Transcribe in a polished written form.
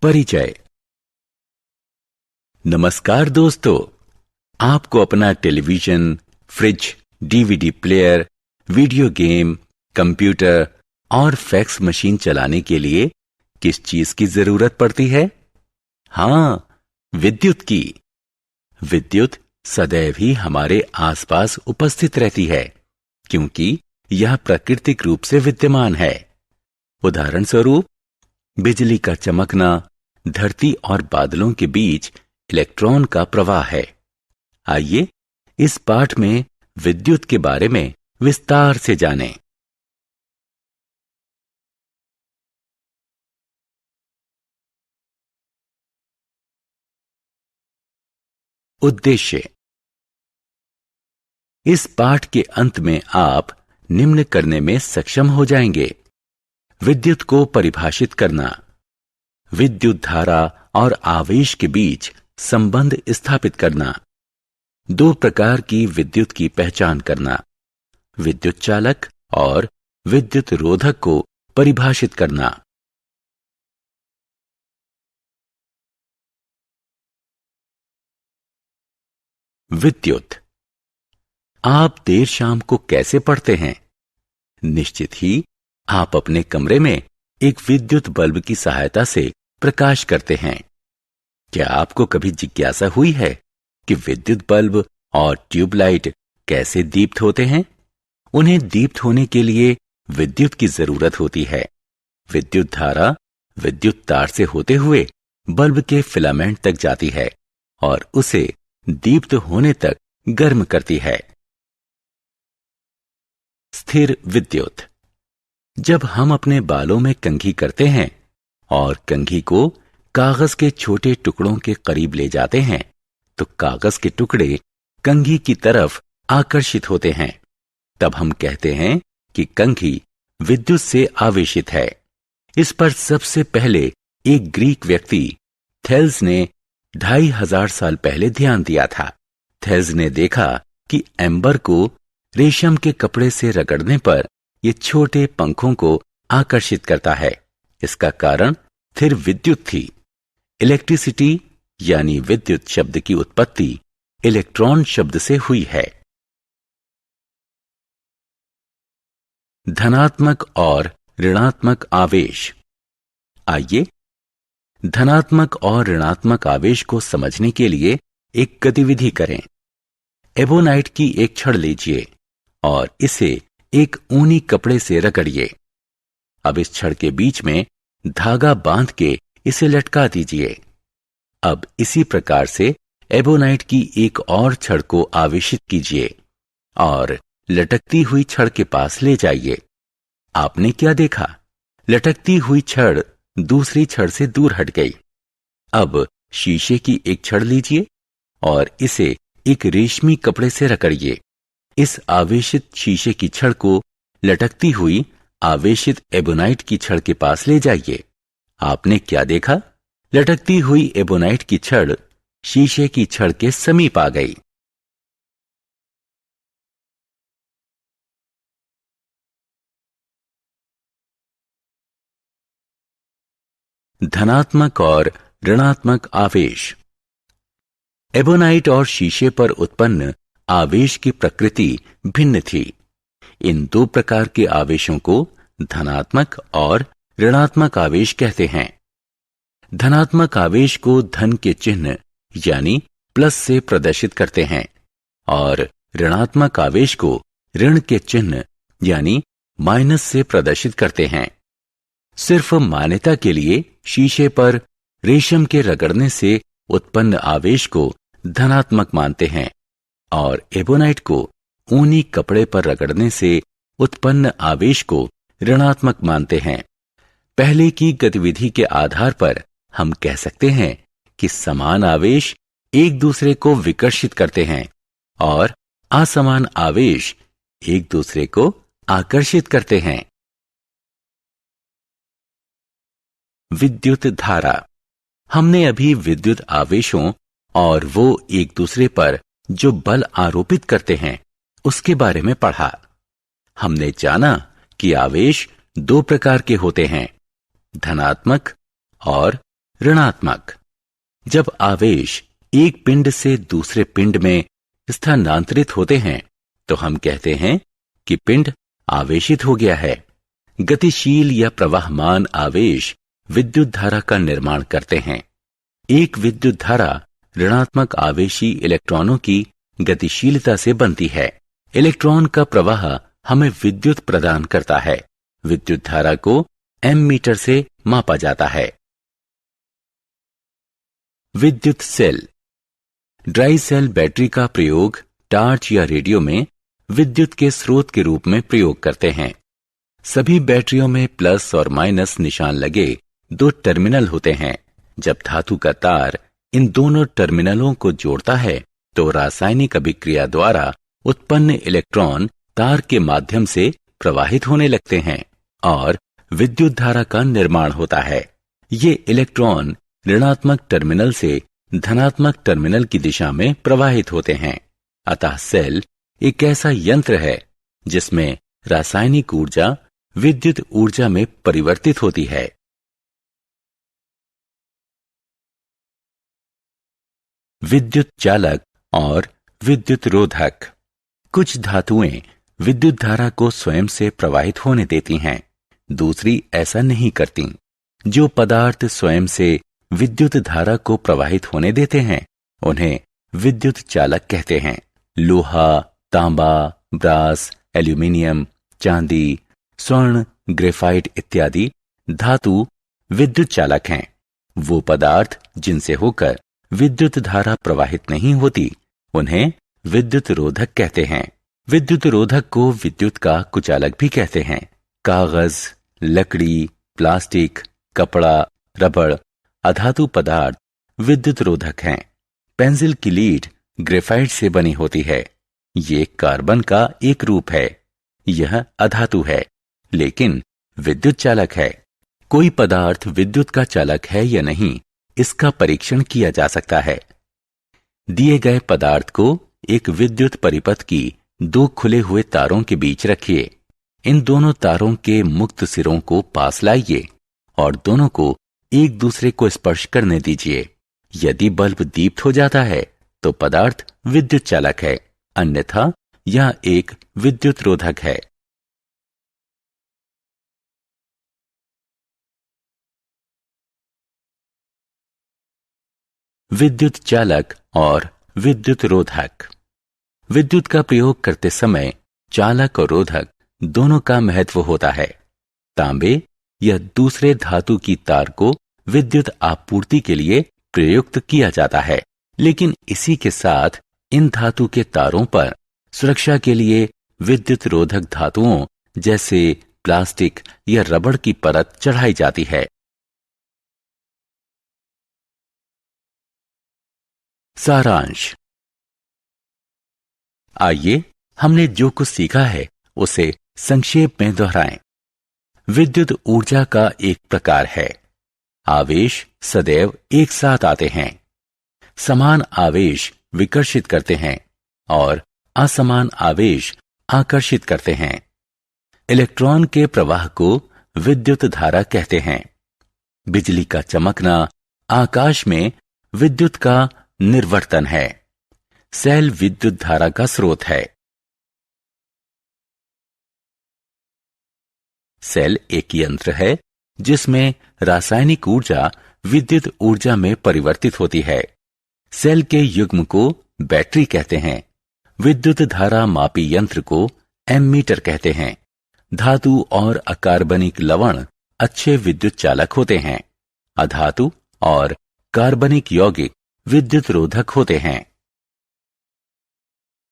परिचय। नमस्कार दोस्तों, आपको अपना television, fridge, DVD player, video game, computer और फैक्स मशीन चलाने के लिए किस चीज की जरूरत पड़ती है? हाँ, विद्युत की। विद्युत सदैव ही हमारे आसपास उपस्थित रहती है क्योंकि यह प्राकृतिक रूप से विद्यमान है। उदाहरण स्वरूप, बिजली का चमकना धरती और बादलों के बीच इलेक्ट्रॉन का प्रवाह है। आइए इस पाठ में विद्युत के बारे में विस्तार से जानें। उद्देश्य। इस पाठ के अंत में आप निम्न करने में सक्षम हो जाएंगे: विद्युत को परिभाषित करना, विद्युत धारा और आवेश के बीच संबंध स्थापित करना, दो प्रकार की विद्युत की पहचान करना, विद्युत चालक और विद्युत रोधक को परिभाषित करना। विद्युत। आप देर शाम को कैसे पढ़ते हैं? निश्चित ही आप अपने कमरे में एक विद्युत बल्ब की सहायता से प्रकाश करते हैं। क्या आपको कभी जिज्ञासा हुई है कि विद्युत बल्ब और ट्यूबलाइट कैसे दीप्त होते हैं? उन्हें दीप्त होने के लिए विद्युत की जरूरत होती है। विद्युत धारा विद्युत तार से होते हुए बल्ब के फिलामेंट तक जाती है और उसे दीप्त होने तक गर्म करती है। स्थिर विद्युत। जब हम अपने बालों में कंघी करते हैं और कंघी को कागज के छोटे टुकड़ों के करीब ले जाते हैं तो कागज के टुकड़े कंघी की तरफ आकर्षित होते हैं। तब हम कहते हैं कि कंघी विद्युत से आवेशित है। इस पर सबसे पहले एक ग्रीक व्यक्ति थेल्स ने 2500 साल पहले ध्यान दिया था। थेल्स ने देखा कि एम्बर को रेशम के कपड़े से रगड़ने पर ये छोटे पंखों को आकर्षित करता है। इसका कारण स्थिर विद्युत थी। इलेक्ट्रिसिटी यानी विद्युत शब्द की उत्पत्ति इलेक्ट्रॉन शब्द से हुई है। धनात्मक और ऋणात्मक आवेश। आइए धनात्मक और ऋणात्मक आवेश को समझने के लिए एक गतिविधि करें। एबोनाइट की एक छड़ लीजिए और इसे एक ऊनी कपड़े से रगड़िए। अब इस छड़ के बीच में धागा बांध के इसे लटका दीजिए। अब इसी प्रकार से एबोनाइट की एक और छड़ को आवेशित कीजिए और लटकती हुई छड़ के पास ले जाइए। आपने क्या देखा? लटकती हुई छड़ दूसरी छड़ से दूर हट गई। अब शीशे की एक छड़ लीजिए और इसे एक रेशमी कपड़े से रगड़िए। इस आवेशित शीशे की छड़ को लटकती हुई आवेशित एबोनाइट की छड़ के पास ले जाइए। आपने क्या देखा? लटकती हुई एबोनाइट की छड़ शीशे की छड़ के समीप आ गई। धनात्मक और ऋणात्मक आवेश। एबोनाइट और शीशे पर उत्पन्न आवेश की प्रकृति भिन्न थी। इन दो प्रकार के आवेशों को धनात्मक और ऋणात्मक आवेश कहते हैं। धनात्मक आवेश को धन के चिन्ह यानी प्लस से प्रदर्शित करते हैं और ऋणात्मक आवेश को ऋण के चिन्ह यानी माइनस से प्रदर्शित करते हैं। सिर्फ मान्यता के लिए शीशे पर रेशम के रगड़ने से उत्पन्न आवेश को धनात्मक मानते हैं और एबोनाइट को ऊनी कपड़े पर रगड़ने से उत्पन्न आवेश को ऋणात्मक मानते हैं। पहले की गतिविधि के आधार पर हम कह सकते हैं कि समान आवेश एक दूसरे को विकर्षित करते हैं और असमान आवेश एक दूसरे को आकर्षित करते हैं। विद्युत धारा। हमने अभी विद्युत आवेशों और वो एक दूसरे पर जो बल आरोपित करते हैं उसके बारे में पढ़ा। हमने जाना कि आवेश दो प्रकार के होते हैं, धनात्मक और ऋणात्मक। जब आवेश एक पिंड से दूसरे पिंड में स्थानांतरित होते हैं तो हम कहते हैं कि पिंड आवेशित हो गया है। गतिशील या प्रवाहमान आवेश विद्युत धारा का निर्माण करते हैं। एक विद्युत धारा ऋणात्मक आवेशी इलेक्ट्रॉनों की गतिशीलता से बनती है। इलेक्ट्रॉन का प्रवाह हमें विद्युत प्रदान करता है। विद्युत धारा को एमीटर से मापा जाता है। विद्युत सेल। ड्राई सेल बैटरी का प्रयोग टार्च या रेडियो में विद्युत के स्रोत के रूप में प्रयोग करते हैं। सभी बैटरियों में प्लस और माइनस निशान लगे 2 टर्मिनल होते हैं। जब धातु का तार इन दोनों टर्मिनलों को जोड़ता है तो रासायनिक अभिक्रिया द्वारा उत्पन्न इलेक्ट्रॉन तार के माध्यम से प्रवाहित होने लगते हैं और विद्युत धारा का निर्माण होता है। ये इलेक्ट्रॉन ऋणात्मक टर्मिनल से धनात्मक टर्मिनल की दिशा में प्रवाहित होते हैं। अतः सेल एक ऐसा यंत्र है जिसमें रासायनिक ऊर्जा विद्युत ऊर्जा में परिवर्तित होती है। विद्युत चालक और विद्युत रोधक। कुछ धातुएं विद्युत धारा को स्वयं से प्रवाहित होने देती हैं, दूसरी ऐसा नहीं करती। जो पदार्थ स्वयं से विद्युत धारा को प्रवाहित होने देते हैं उन्हें विद्युत चालक कहते हैं। लोहा, तांबा, ब्रास, एल्यूमीनियम, चांदी, स्वर्ण, ग्रेफाइट इत्यादि धातु विद्युत चालक हैं। वो पदार्थ जिनसे होकर विद्युत धारा प्रवाहित नहीं होती उन्हें विद्युत रोधक कहते हैं। विद्युत रोधक को विद्युत का कुचालक भी कहते हैं। कागज, लकड़ी, प्लास्टिक, कपड़ा, रबड़, अधातु पदार्थ विद्युत रोधक हैं। पेंसिल की लीड ग्रेफाइट से बनी होती है। ये कार्बन का एक रूप है। यह अधातु है लेकिन विद्युत चालक है। कोई पदार्थ विद्युत का चालक है या नहीं इसका परीक्षण किया जा सकता है। दिए गए पदार्थ को एक विद्युत परिपथ की 2 खुले हुए तारों के बीच रखिए। इन दोनों तारों के मुक्त सिरों को पास लाइए और दोनों को एक दूसरे को स्पर्श करने दीजिए। यदि बल्ब दीप्त हो जाता है तो पदार्थ विद्युत चालक है, अन्यथा यह एक विद्युत रोधक है। विद्युत चालक और विद्युत रोधक। विद्युत का प्रयोग करते समय चालक और रोधक दोनों का महत्व होता है। तांबे या दूसरे धातु की तार को विद्युत आपूर्ति के लिए प्रयुक्त किया जाता है, लेकिन इसी के साथ इन धातु के तारों पर सुरक्षा के लिए विद्युत रोधक धातुओं जैसे प्लास्टिक या रबड़ की परत चढ़ाई जाती है। सारांश। आइए हमने जो कुछ सीखा है उसे संक्षेप में दोहराएं। विद्युत ऊर्जा का एक प्रकार है। आवेश सदैव एक साथ आते हैं। समान आवेश विकर्षित करते हैं और असमान आवेश आकर्षित करते हैं। इलेक्ट्रॉन के प्रवाह को विद्युत धारा कहते हैं। बिजली का चमकना आकाश में विद्युत का निर्वर्तन है। सेल विद्युत धारा का स्रोत है। सेल एक यंत्र है जिसमें रासायनिक ऊर्जा विद्युत ऊर्जा में परिवर्तित होती है। सेल के युग्म को बैटरी कहते हैं। विद्युत धारा मापी यंत्र को एमीटर कहते हैं। धातु और अकार्बनिक लवण अच्छे विद्युत चालक होते हैं। अधातु और कार्बनिक यौगिक विद्युत रोधक होते हैं।